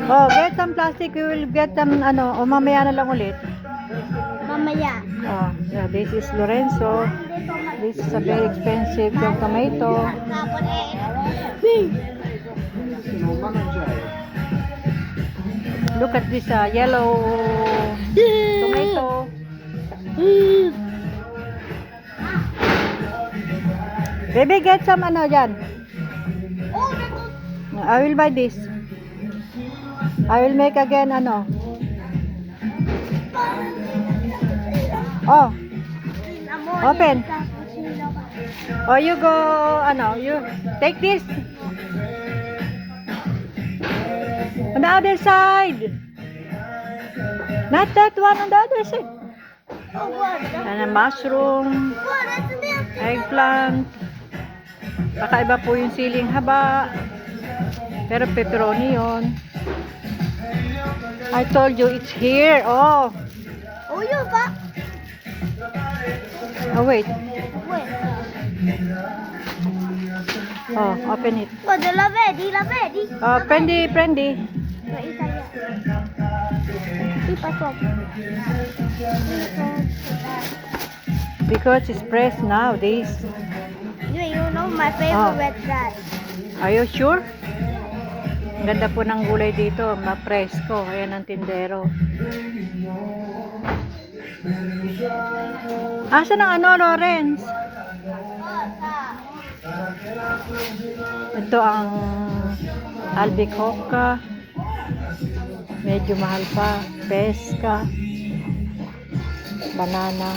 Oh, get some plastic. We will get some, ano, o mamaya na lang ulit. Mamaya. Oh, yeah, this is Lorenzo. This is a very expensive yung tomato. Kapon Look at this yellow tomato. Baby, get some ano dyan. I will buy this. I will make again ano. Oh, open. Oh, you go, ano, you take this. On the other side. Not that one, on the other side. And a mushroom, eggplant. Kakaiba po yung siling haba. Pero pepperoni yun. I told you it's here. Oh. Oh, yun ba? Oh, wait. Wait. Oh, open it. Oh, la vedi, la vedi? Oh, prendi. Di pasok. Because it's fresh nowadays. You know my favorite that. Are you sure? Ang ganda po ng gulay dito. Ma-presko. Ayan ang tindero. Asan ang ano, Lawrence? Ito ang albicocca. Medyo mahal pa. Pesca. Banana.